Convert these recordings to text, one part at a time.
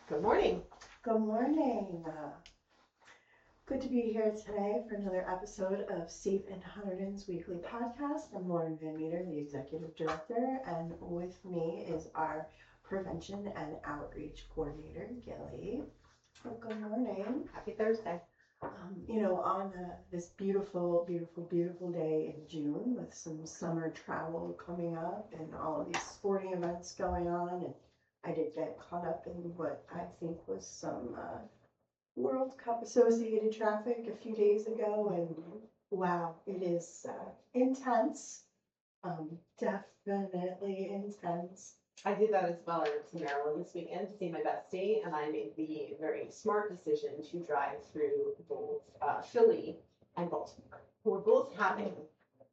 Good morning. Good morning. Good to be here today for another episode of Safe in Hunterdon's weekly podcast. I'm Lauren Van Meter, the executive director, and with me is our prevention and outreach coordinator, Gilly. Good morning. Happy Thursday. On this beautiful, beautiful, beautiful day in June with some summer travel coming up and all of these sporting events going on, and I did get caught up in what I think was some World Cup associated traffic a few days ago, and wow, it is intense. Definitely intense. I did that as well. I went to Maryland this weekend to see my bestie, and I made the very smart decision to drive through both Philly and Baltimore, who were both having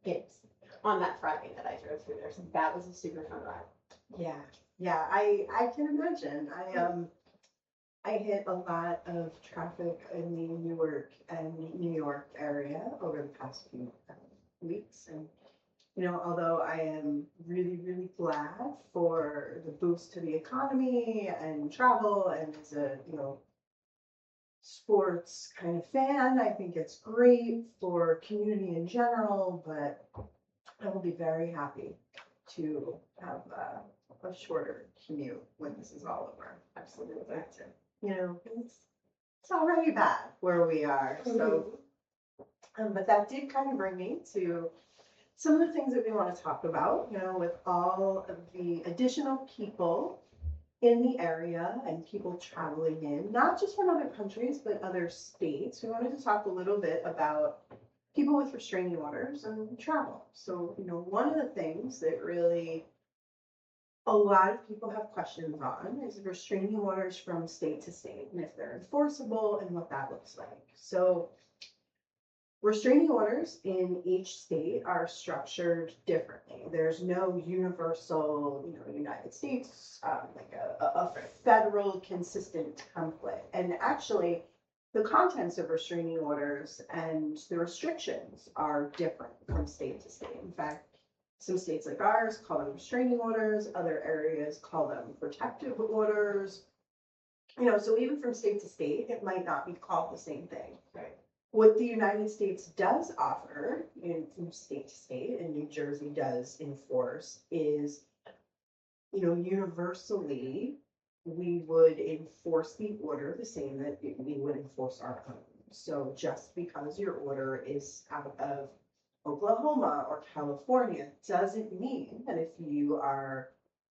games on that Friday that I drove through there. So that was a super fun ride. Yeah, I can imagine. I hit a lot of traffic in the Newark and New York area over the past few weeks, and although I am really, really glad for the boost to the economy and travel, and as a sports kind of fan, I think it's great for community in general. But I will be very happy to have a shorter commute when this is all over. Absolutely. It's already bad where we are. So, but that did kind of bring me to some of the things that we want to talk about, with all of the additional people in the area and people traveling in, not just from other countries, but other states. We wanted to talk a little bit about people with restraining orders and travel. So, one of the things that really a lot of people have questions on is restraining orders from state to state and if they're enforceable and what that looks like. So restraining orders in each state are structured differently. There's no universal, United States, like a federal consistent template. And actually, the contents of restraining orders and the restrictions are different from state to state. In fact, some states like ours call them restraining orders, other areas call them protective orders. So even from state to state, it might not be called the same thing. Right. What the United States does offer from state to state, and New Jersey does enforce, is, universally, we would enforce the order the same that we would enforce our own. So just because your order is out of Oklahoma or California doesn't mean that if you are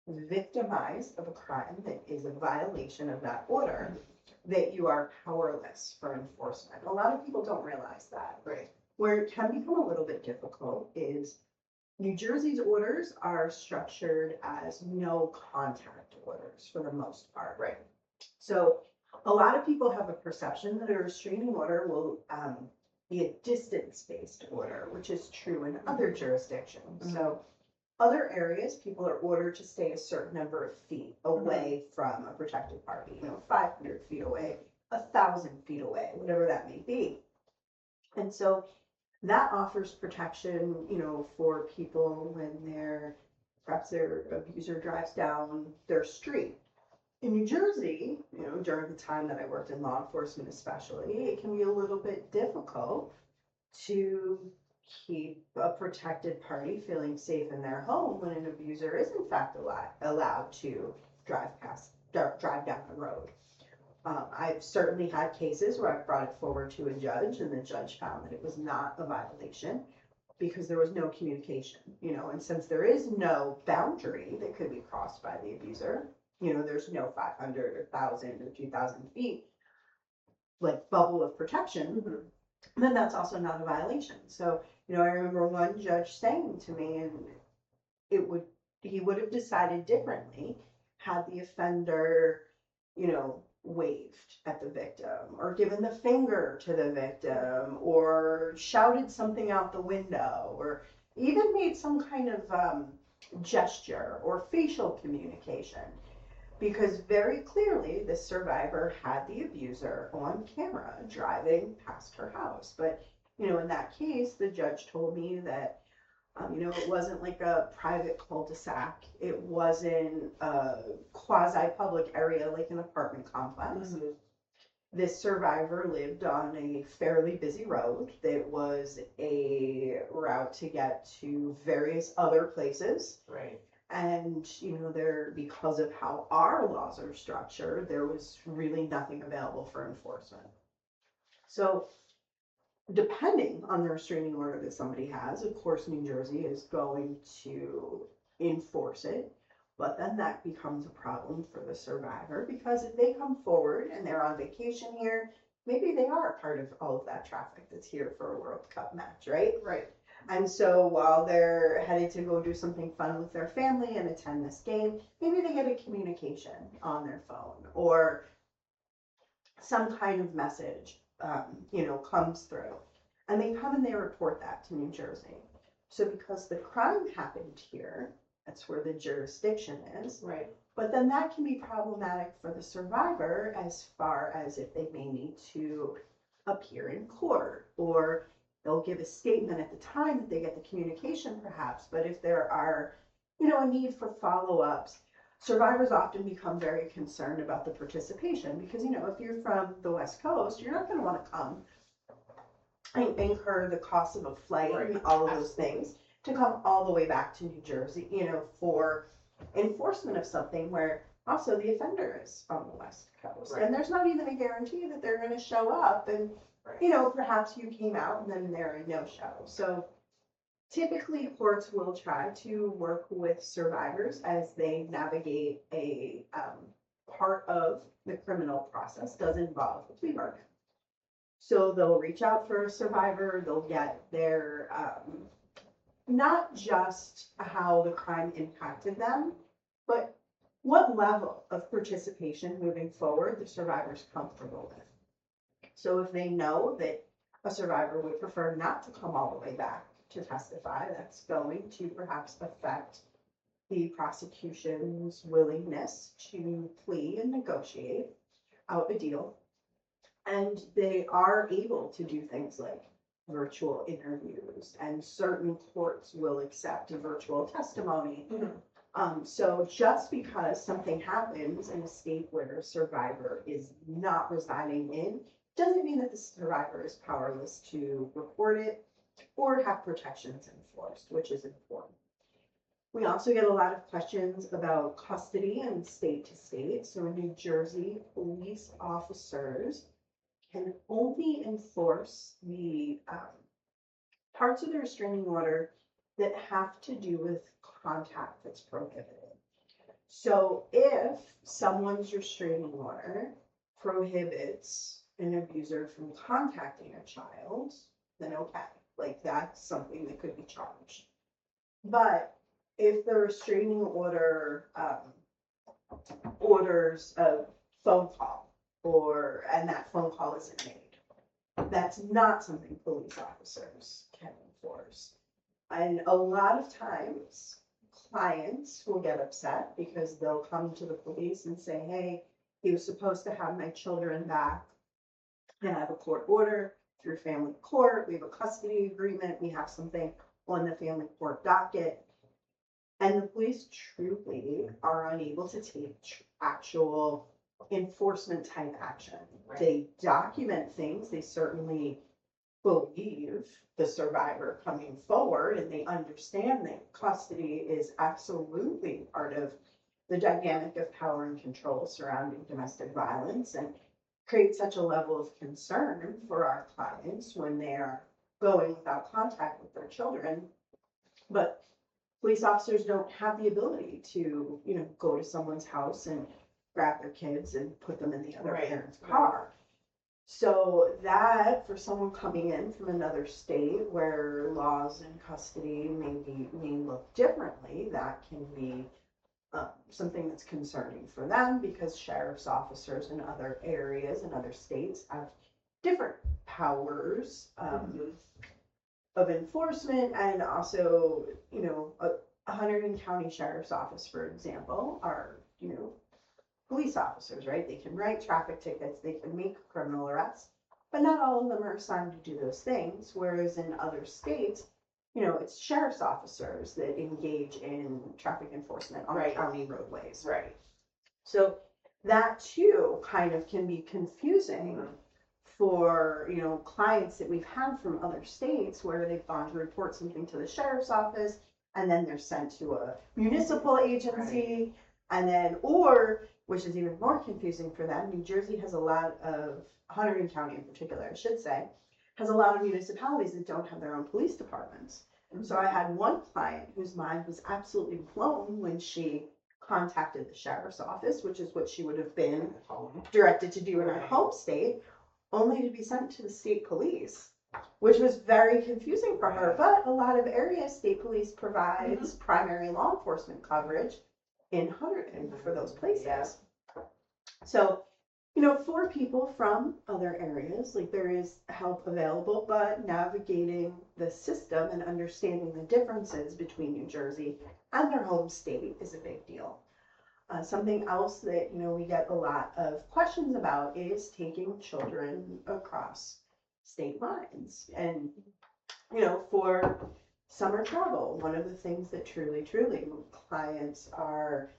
victimized of a crime that is a violation of that order, that you are powerless for enforcement. A lot of people don't realize that. Right. Where it can become a little bit difficult is New Jersey's orders are structured as no contact orders for the most part. Right. So a lot of people have a perception that a restraining order will be a distance-based order, which is true in other jurisdictions. Mm-hmm. So other areas, people are ordered to stay a certain number of feet away from a protected party, 500 feet away, 1,000 feet away, whatever that may be. And so that offers protection, for people when perhaps their abuser drives down their street. In New Jersey, during the time that I worked in law enforcement especially, it can be a little bit difficult to keep a protected party feeling safe in their home when an abuser is in fact allowed to drive down the road. I've certainly had cases where I've brought it forward to a judge and the judge found that it was not a violation because there was no communication, and since there is no boundary that could be crossed by the abuser, there's no 500 or 1,000 or 2,000 feet like bubble of protection, then that's also not a violation. So, I remember one judge saying to me, and he would have decided differently had the offender, waved at the victim or given the finger to the victim or shouted something out the window or even made some kind of gesture or facial communication. Because very clearly the survivor had the abuser on camera driving past her house. But, in that case, the judge told me that It wasn't like a private cul-de-sac. It wasn't a quasi-public area like an apartment complex. Mhm. This survivor lived on a fairly busy road that was a route to get to various other places. Right. And, because of how our laws are structured, there was really nothing available for enforcement. So, depending on the restraining order that somebody has, of course, New Jersey is going to enforce it. But then that becomes a problem for the survivor because if they come forward and they're on vacation here, maybe they are part of all of that traffic that's here for a World Cup match, right? Right. And so while they're headed to go do something fun with their family and attend this game, maybe they get a communication on their phone or some kind of message, comes through. And they come and they report that to New Jersey. So because the crime happened here, that's where the jurisdiction is. Right. But then that can be problematic for the survivor as far as if they may need to appear in court or they'll give a statement at the time that they get the communication perhaps. But if there are, a need for follow-ups, survivors often become very concerned about the participation because, if you're from the West Coast, you're not going to want to come and incur the cost of a flight Right. and all of those things to come all the way back to New Jersey, for enforcement of something where also the offender is on the West Coast. Right. And there's not even a guarantee that they're going to show up and, Right. perhaps you came out and then they're a no-show. So typically courts will try to work with survivors as they navigate a part of the criminal process does involve a plea bargain. So they'll reach out for a survivor, they'll get their, not just how the crime impacted them, but what level of participation moving forward the survivor's comfortable with. So if they know that a survivor would prefer not to come all the way back to testify, that's going to perhaps affect the prosecution's willingness to plea and negotiate out a deal. And they are able to do things like virtual interviews, and certain courts will accept a virtual testimony. So just because something happens in a state where a survivor is not residing in, doesn't mean that the survivor is powerless to report it or have protections enforced, which is important. We also get a lot of questions about custody and state to state. So in New Jersey, police officers can only enforce the parts of the restraining order that have to do with contact that's prohibited. So if someone's restraining order prohibits an abuser from contacting a child, then okay, like that's something that could be charged. But if the restraining order orders a phone call and that phone call isn't made, that's not something police officers can enforce. And a lot of times clients will get upset because they'll come to the police and say, hey, he was supposed to have my children back. And I have a court order through family court. We have a custody agreement. We have something on the family court docket. And the police truly are unable to take actual enforcement type action. Right. They document things. They certainly believe the survivor coming forward and they understand that custody is absolutely part of the dynamic of power and control surrounding domestic violence and create such a level of concern for our clients when they are going without contact with their children. But police officers don't have the ability to, go to someone's house and grab their kids and put them in the other Right. parent's car. So that for someone coming in from another state where laws and custody may look differently, that can be something that's concerning for them because sheriff's officers in other areas and other states have different powers of enforcement. And also, a Hunterdon County Sheriff's Office, for example, are, police officers, right? They can write traffic tickets, they can make criminal arrests, but not all of them are assigned to do those things. Whereas in other states, it's sheriff's officers that engage in traffic enforcement on Right. county roadways. Right. So that too kind of can be confusing Mhm. for, clients that we've had from other states where they've gone to report something to the sheriff's office and then they're sent to a municipal agency and then, or, which is even more confusing for them, New Jersey has a lot of, Hunterdon County in particular, I should say, has a lot of municipalities that don't have their own police departments. So I had one client whose mind was absolutely blown when she contacted the sheriff's office, which is what she would have been directed to do in her Right. home state, only to be sent to the state police, which was very confusing for her. But a lot of areas, state police provides primary law enforcement coverage in Hunterdon for those places. Yeah. So, for people from other areas, like there is help available, but navigating the system and understanding the differences between New Jersey and their home state is a big deal. Something else that, we get a lot of questions about is taking children across state lines. And, for summer travel, one of the things that truly clients are,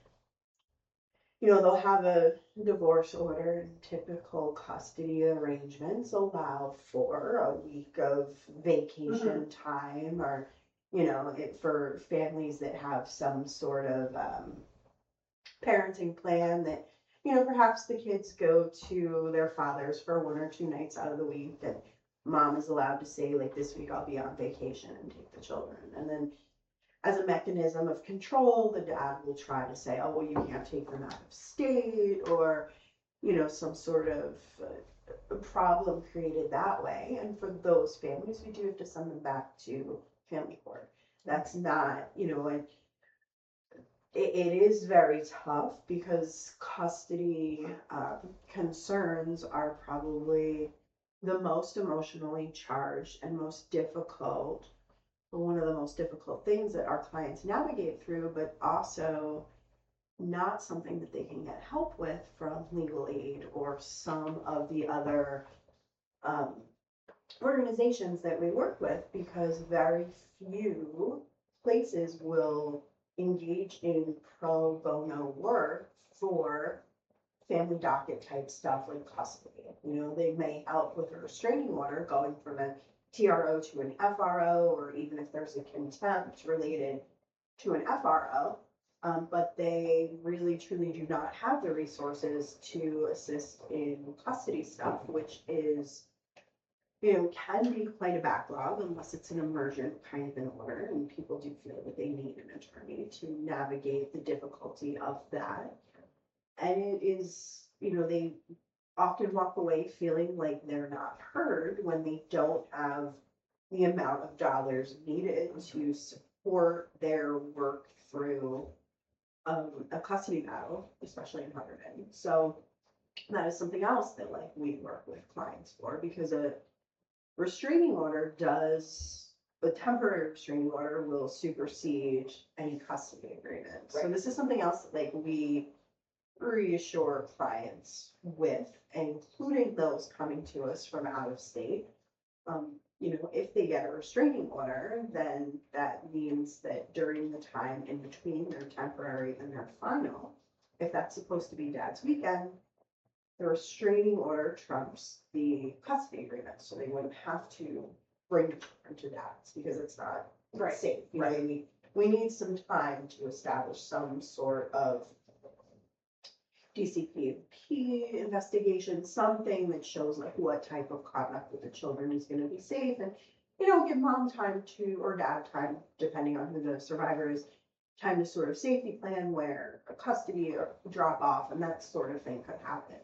they'll have a divorce order and typical custody arrangements allow for a week of vacation time or, for families that have some sort of parenting plan that, perhaps the kids go to their fathers for 1 or 2 nights out of the week and mom is allowed to say like this week I'll be on vacation and take the children. And then as a mechanism of control, the dad will try to say, oh, well, you can't take them out of state or, some sort of problem created that way. And for those families, we do have to send them back to family court. That's not, it is very tough because custody concerns are probably the most emotionally charged and most difficult, one of the most difficult things that our clients navigate through, but also not something that they can get help with from legal aid or some of the other organizations that we work with, because very few places will engage in pro bono work for family docket type stuff like custody. They may help with a restraining order going from a TRO to an FRO, or even if there's a contempt related to an FRO, but they really truly do not have the resources to assist in custody stuff, which is, can be quite a backlog unless it's an emergent kind of an order, and people do feel that they need an attorney to navigate the difficulty of that. And it is, they often walk away feeling like they're not heard when they don't have the amount of dollars needed to support their work through a custody battle, especially in Hunterdon. So that is something else that we work with clients for, because a restraining order a temporary restraining order will supersede any custody agreement. Right. So this is something else that we reassure clients with, including those coming to us from out of state. If they get a restraining order, then that means that during the time in between their temporary and their final, if that's supposed to be dad's weekend, the restraining order trumps the custody agreement, so they wouldn't have to bring the children to dad's because it's not safe. We need some time to establish some sort of DCP investigation, something that shows what type of conduct with the children is going to be safe, and give mom time to, or dad time, depending on who the survivor is, time to sort of safety plan where a custody or drop off and that sort of thing could happen.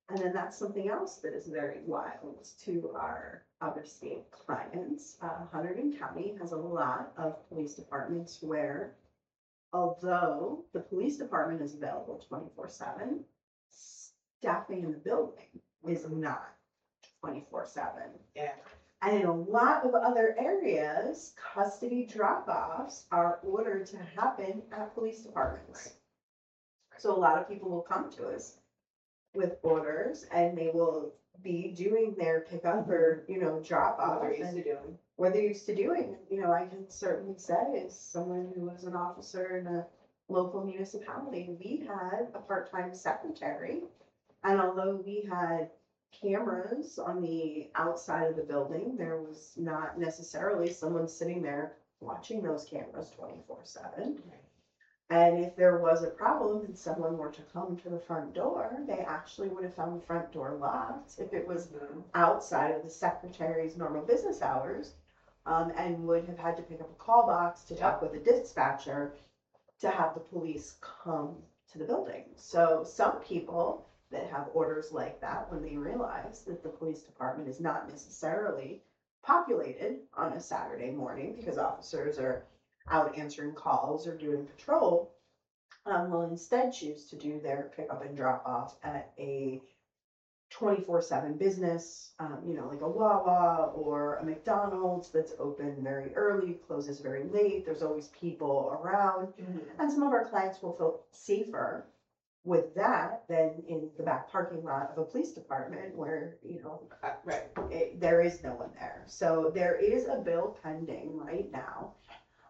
And then that's something else that is very wild to our other state clients. Hunterdon County has a lot of police departments where, although the police department is available 24/7, staffing in the building is not 24/7. Yeah. And in a lot of other areas, custody drop-offs are ordered to happen at police departments. So a lot of people will come to us with orders and they will be doing their pickup or, drop off. What they're used to doing. what they're used to doing. You know, I can certainly say, as someone who was an officer in a local municipality, we had a part-time secretary. And although we had cameras on the outside of the building, there was not necessarily someone sitting there watching those cameras 24/7. And if there was a problem and someone were to come to the front door, they actually would have found the front door locked if it was outside of the secretary's normal business hours, and would have had to pick up a call box to talk with a dispatcher to have the police come to the building. So some people that have orders like that, when they realize that the police department is not necessarily populated on a Saturday morning because officers are out answering calls or doing patrol, will instead choose to do their pickup and drop off at a 24/7 business, like a Wawa or a McDonald's that's open very early, closes very late. There's always people around. And some of our clients will feel safer with that than in the back parking lot of a police department where, there is no one there. So there is a bill pending right now.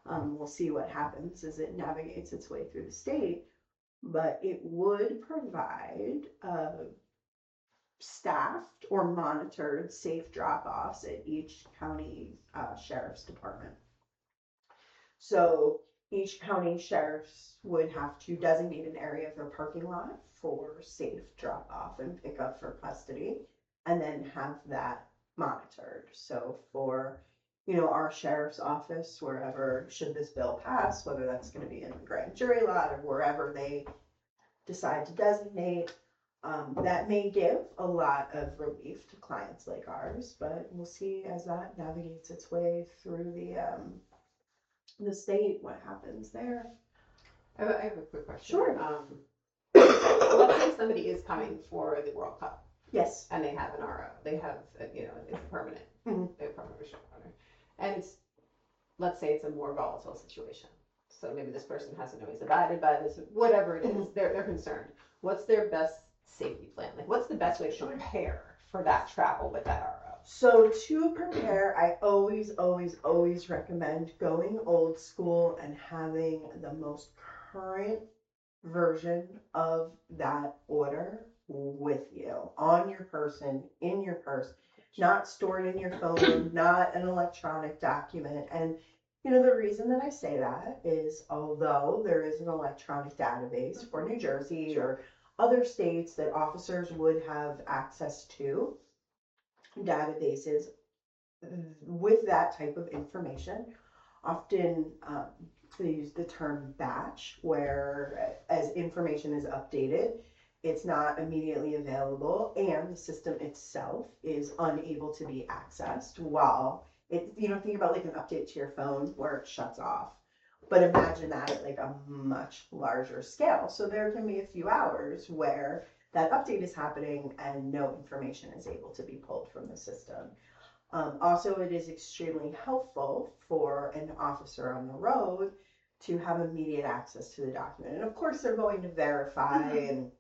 We'll see what happens as it navigates its way through the state, but it would provide staffed or monitored safe drop-offs at each county sheriff's department. So each county sheriff's would have to designate an area of their parking lot for safe drop-off and pickup for custody, and then have that monitored. So for our sheriff's office, wherever, should this bill pass, whether that's going to be in the grand jury lot or wherever they decide to designate, that may give a lot of relief to clients like ours, but we'll see as that navigates its way through the state, what happens there. I have a quick question. Sure. Let's say somebody is coming for the World Cup. Yes. And they have an RO. They have, it's permanent. Mhm. They have permanent restraining order. And let's say it's a more volatile situation. So maybe this person hasn't always abided by this, whatever it is, they're concerned. What's their best safety plan? Like, what's the best way to prepare for that travel with that RO? So to prepare, I always, always, always recommend going old school and having the most current version of that order with you, on your person, in your purse, not stored in your phone, not an electronic document. And the reason that I say that is, although there is an electronic database for New Jersey or other states that officers would have access to, databases with that type of information, often they use the term batch, where as information is updated, it's not immediately available and the system itself is unable to be accessed while it, think about like an update to your phone where it shuts off. But imagine that at like a much larger scale. So there can be a few hours where that update is happening and no information is able to be pulled from the system. Also, it is extremely helpful for an officer on the road to have immediate access to the document. And of course, they're going to verify and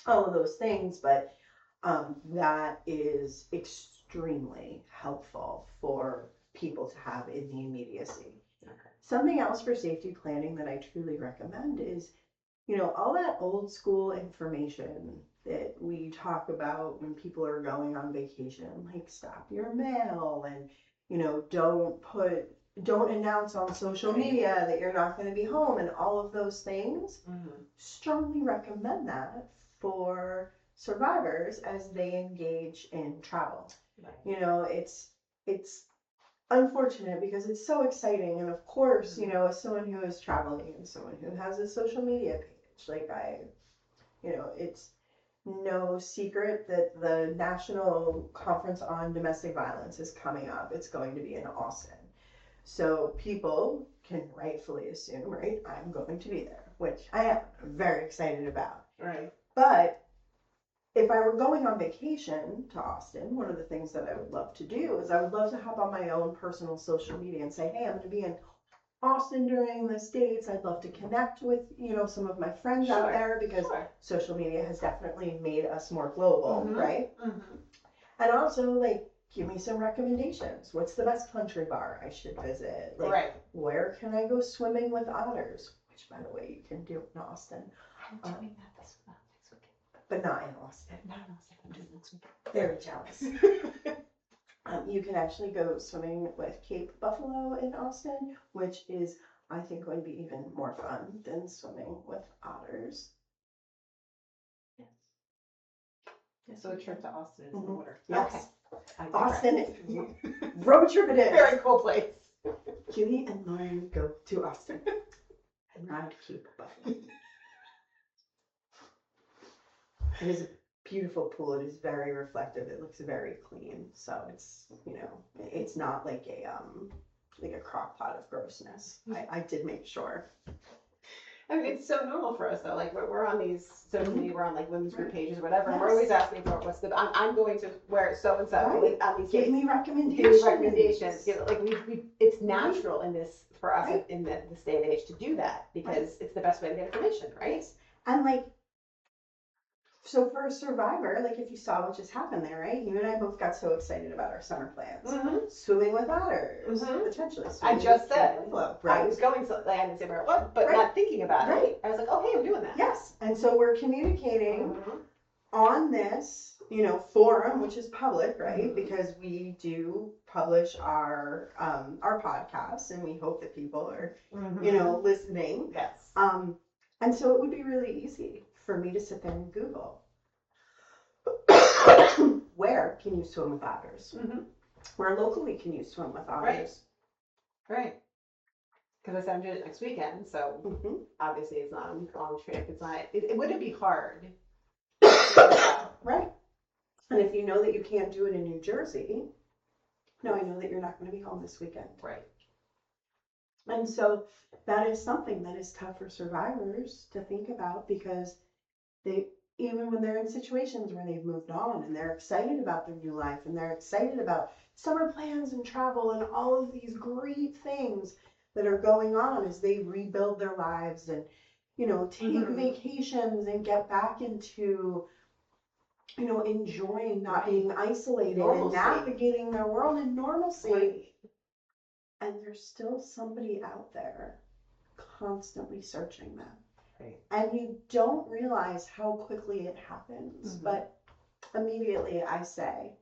all of those things, but that is extremely helpful for people to have in the immediacy. Something else for safety planning that I truly recommend is, all that old school information that we talk about when people are going on vacation, like stop your mail and, don't announce on social media that you're not going to be home and all of those things. Strongly recommend that for survivors as they engage in travel. It's unfortunate because it's so exciting, and of course, as someone who is traveling and someone who has a social media page, like it's no secret that the National Conference on Domestic Violence is coming up. It's going to be in Austin. So people can rightfully assume, right, I'm going to be there, which I am very excited about. Right. But if I were going on vacation to Austin, one of the things that I would love to do is I would love to hop on my own personal social media and say, hey, I'm going to be in Austin during the States. I'd love to connect with, some of my friends out there because social media has definitely made us more global, right? And also, like, give me some recommendations. What's the best country bar I should visit? Like, Right. where can I go swimming with otters? Which, by the way, you can do in Austin, I'm doing that next weekend. but not in Austin. No, I'm doing next weekend. Very jealous. You can actually go swimming with Cape Buffalo in Austin, which is, I think, going to be even more fun than swimming with otters. So a trip to Austin is in Mhm. order. Yes. Okay. I digress. Austin, road trip it is. Very cool place. Julie and Lauren go to Austin and ride Cape Buffalo. It is a beautiful pool. It is very reflective. It looks very clean. So it's, it's not like a crock pot of grossness. I did make sure. I mean, it's so normal for us though. Like we're on these social media, we're on like women's group Right. pages or whatever. And we're Yes. always asking for what's the. I'm going to wear so and so Right. on these Give days. me Give recommendations. me recommendations. Like we it's natural in this for us Right. in this day and age to do that because it's the best way to get information, right? And like, so for a survivor, like if you saw what just happened there, right? You and I both got so excited about our summer plans. Mm-hmm. Swimming with otters, Mhm. potentially. I swimming just with said, buffalo, I right? was going to. I didn't say where it was, but Right. not thinking about it. Right. I was like, oh hey, I'm doing that. Yes, and so we're communicating Mhm. on this, forum, which is public, right? Mhm. Because we do publish our podcasts, and we hope that people are, Mhm. listening. Yes. And so it would be really easy for me to sit there and Google, where can you swim with otters? Mhm. Where locally can you swim with otters? Right. Because I said I'm doing it next weekend, so Mhm. obviously it's not a week-long trip. It's not. It wouldn't be hard. to figure out. Right. And if you know that you can't do it in New Jersey, no, I know that you're not going to be home this weekend. Right. And so that is something that is tough for survivors to think about because even when they're in situations where they've moved on and they're excited about their new life and they're excited about summer plans and travel and all of these great things that are going on as they rebuild their lives and, take Mhm. vacations and get back into, enjoying not being isolated Normalcy. and navigating their world in normalcy. Right. And there's still somebody out there constantly searching them. Right. And you don't realize how quickly it happens. Mhm. But immediately I say,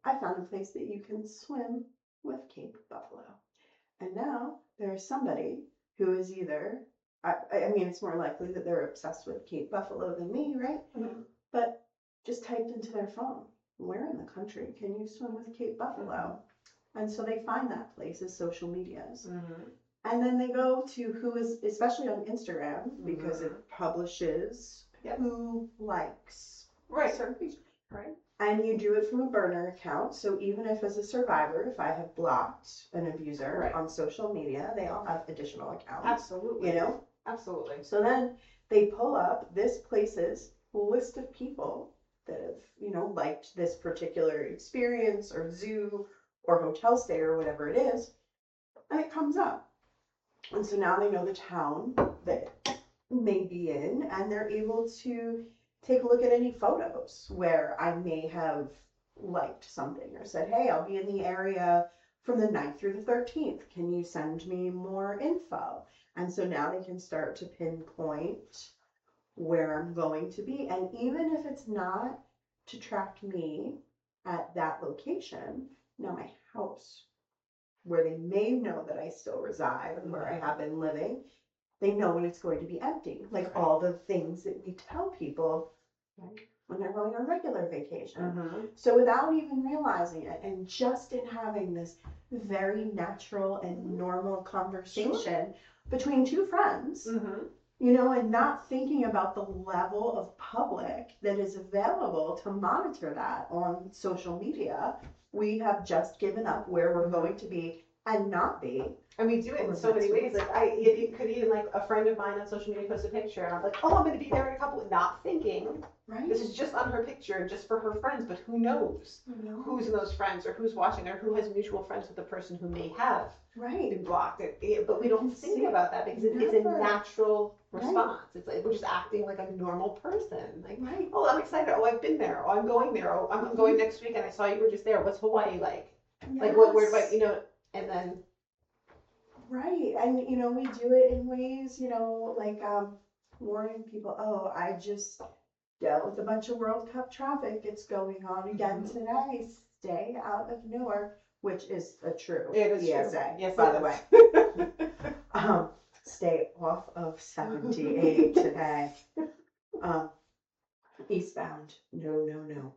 I found a place that you can swim with Cape Buffalo. And now there's somebody who is either, I mean, it's more likely that they're obsessed with Cape Buffalo than me, right? Mhm. But just typed into their phone, where in the country can you swim with Cape Buffalo? And so they find that place as social medias. Mhm. And then they go to who is, especially on Instagram, because it publishes Yep. who likes Right. certain page. Right. And you do it from a burner account. So even if as a survivor, if I have blocked an abuser Right. on social media, they all have additional accounts, Absolutely. Absolutely. So then they pull up this place's list of people that have, liked this particular experience or zoo or hotel stay or whatever it is. And it comes up. And so now they know the town that may be in, and they're able to take a look at any photos where I may have liked something or said, hey, I'll be in the area from the 9th through the 13th. Can you send me more info? And so now they can start to pinpoint where I'm going to be. And even if it's not to track me at that location, now my house, where they may know that I still reside and where I have been living, they know when it's going to be empty. Like all the things that we tell people when they're going on regular vacation. Mhm. So without even realizing it, and just in having this very natural and normal conversation between two friends, Mhm. and not thinking about the level of public that is available to monitor that on social media, we have just given up where we're going to be and not be And we do it in Or so many next ways. Like it could even like a friend of mine on social media post a picture, and I'm like, oh, I'm going to be there in a couple. Not thinking Right? this is just on her picture, just for her friends. But who knows No. who's in those friends, or who's watching, or who has mutual friends with the person who may have Right. been blocked. But we don't think See, about that because it's a never. natural Right. response. It's like we're just acting like a normal person. Like, Right. oh, I'm excited. Oh, I've been there. Oh, I'm going there. Oh, I'm going next week, and I saw you were just there. What's Hawaii like? Like, where do I, and then. Right, and we do it in ways, like warning people, oh, I just dealt with a bunch of World Cup traffic. It's going on again Mhm. today. Stay out of Newark, which is a true It is PSA, true. Yes, by it the way. is. Stay off of 78 today. Eastbound, no.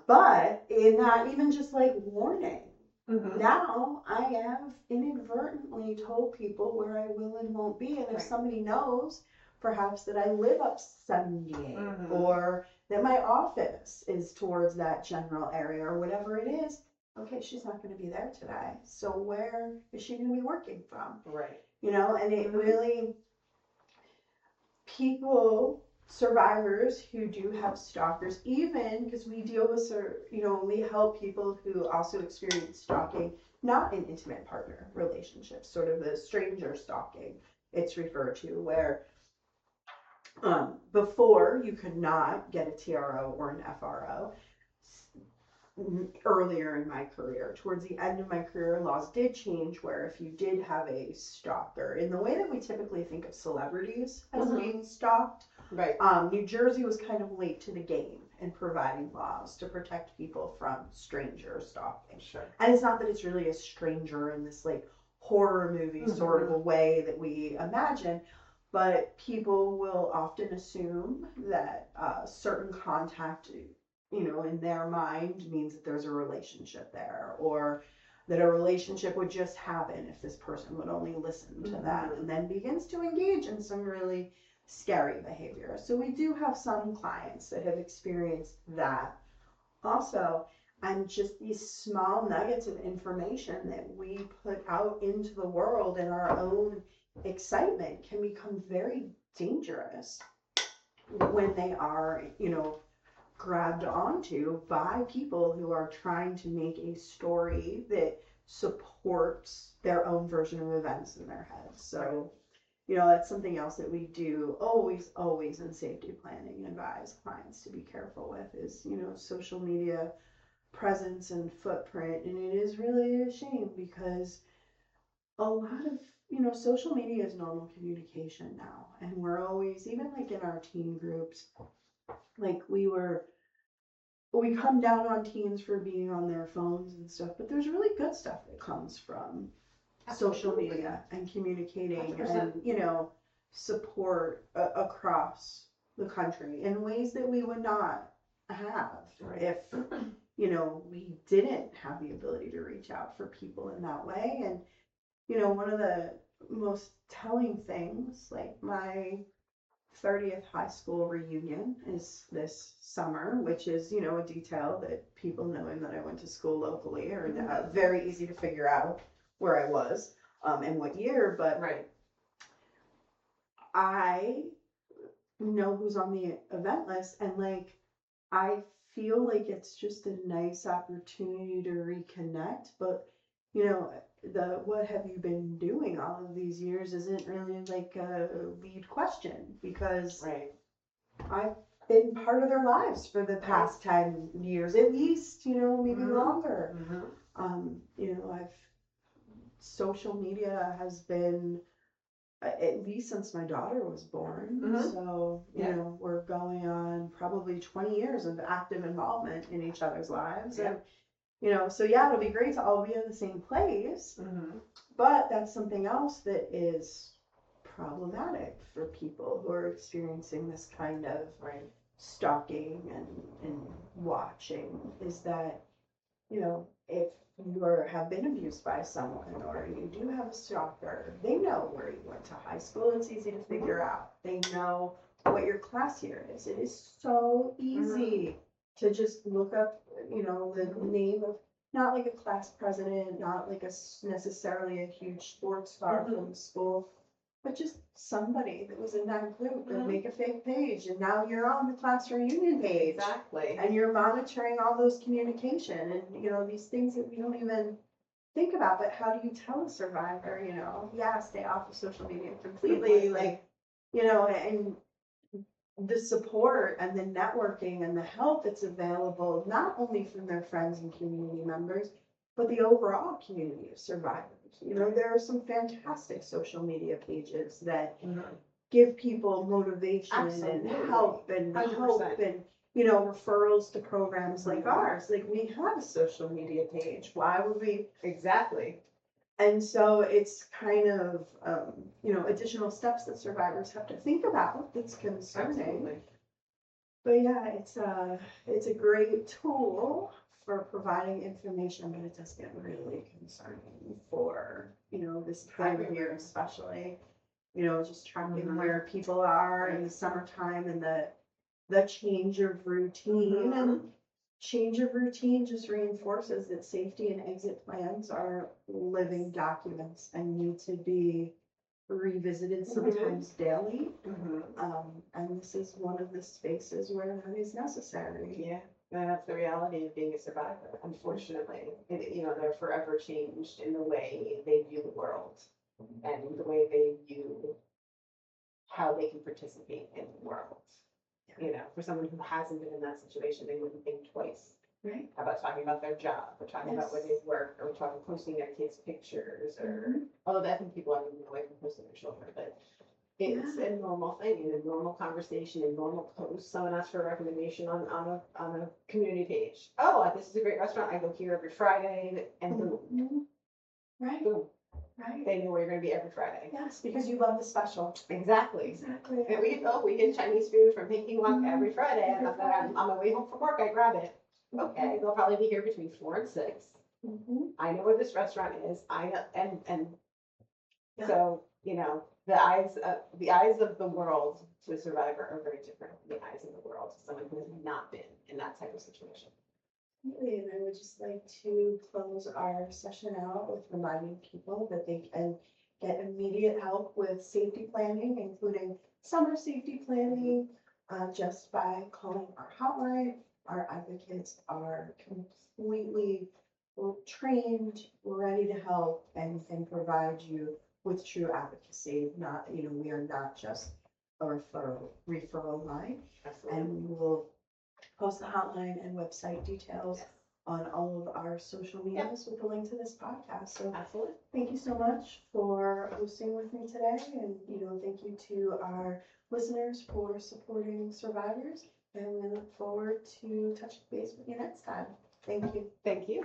But in that, even just like warning. Mhm. Now I have inadvertently told people where I will and won't be, and if Right. somebody knows perhaps that I live up 78 Mhm. or that my office is towards that general area or whatever it is, okay, she's not going to be there today. So where is she going to be working from? Right. And it really, survivors who do have stalkers, even because we deal with, we help people who also experience stalking, not in intimate partner relationships, sort of the stranger stalking, it's referred to, where before you could not get a TRO or an FRO. Earlier in my career, towards the end of my career, laws did change where if you did have a stalker, in the way that we typically think of celebrities as Mhm. being stalked, Right. New Jersey was kind of late to the game in providing laws to protect people from stranger stalking. Sure. And it's not that it's really a stranger in this like horror movie sort of a way that we imagine, but people will often assume that certain contact, in their mind means that there's a relationship there, or that a relationship would just happen if this person would only listen to them, and then begins to engage in some really scary behavior. So we do have some clients that have experienced that also, and just these small nuggets of information that we put out into the world in our own excitement can become very dangerous when they are, grabbed onto by people who are trying to make a story that supports their own version of events in their heads. So, that's something else that we do always in safety planning advise clients to be careful with is, social media presence and footprint. And it is really a shame because a lot of, social media is normal communication now. And we're always, even like in our teen groups, like we come down on teens for being on their phones and stuff, but there's really good stuff that comes from social Absolutely. media and communicating 100%. and, support across the country in ways that we would not have if, we didn't have the ability to reach out for people in that way. And, one of the most telling things, like my 30th high school reunion is this summer, which is, a detail that people knowing that I went to school locally are very easy to figure out where I was and what year. But Right. I know who's on the event list, and like I feel like it's just a nice opportunity to reconnect. But the what have you been doing all of these years isn't really like a lead question, because Right. I've been part of their lives for the past 10 years at least, maybe longer. I've social media has been at least since my daughter was born. So, we're going on probably 20 years of active involvement in each other's lives. Yeah. And, so yeah, it'll be great to all be in the same place. But that's something else that is problematic for people who are experiencing this kind of stalking and watching, is that, if you have been abused by someone or you do have a stalker, they know where you went to high school. It's easy to figure out. They know what your class year is. It is so easy to just look up, the name of not like a class president, not like necessarily a huge sports star from the school, but just somebody that was in that group that make a fake page, and now you're on the class reunion page. Exactly. And you're monitoring all those communication and, these things that we don't even think about, but how do you tell a survivor, yeah, stay off of social media completely, like, and the support and the networking and the help that's available, not only from their friends and community members, but the overall community of survivors. There are some fantastic social media pages that give people motivation Absolutely. and help and 100%. referrals to programs like ours. Like, we have a social media page. Why would we? Exactly. And so it's kind of, additional steps that survivors have to think about that's concerning. Absolutely. But yeah, it's a great tool for providing information, but it does get really concerning for, this time of year especially. Just tracking where people are in the summertime and the change of routine. And change of routine just reinforces that safety and exit plans are living documents and need to be revisited sometimes daily. And this is one of the spaces where that is necessary. Yeah, and that's the reality of being a survivor. Unfortunately, they're forever changed in the way they view the world and the way they view how they can participate in the world. For someone who hasn't been in that situation, they wouldn't think twice Right. about talking about their job or talking about where they work or talking posting their kids' pictures or although I think people are moving away from posting their children, but it's a normal thing in a normal conversation, in normal posts. Someone asks for a recommendation on a community page. Oh, this is a great restaurant. I go here every Friday, and boom, Right. boom. Right. They know where you're going to be every Friday. Yes, because you love the special. Exactly. Exactly. And we get Chinese food from Pinky Wok every Friday. And on my way home from work, I grab it. Okay, they'll probably be here between 4 and 6. I know where this restaurant is. I know, and Yeah. so the eyes of the world to a survivor are very different than the eyes of the world to someone who has not been in that type of situation. And I would just like to close our session out with reminding people that they can get immediate help with safety planning, including summer safety planning, just by calling our hotline. Our advocates are completely trained, ready to help, and can provide you with true advocacy. Not, we are not just a referral line. Absolutely. And we will post the hotline and website details on all of our social medias with the link to this podcast. So Absolutely. thank you so much for hosting with me today. And, thank you to our listeners for supporting survivors. And we look forward to touching base with you next time. Thank you. Thank you.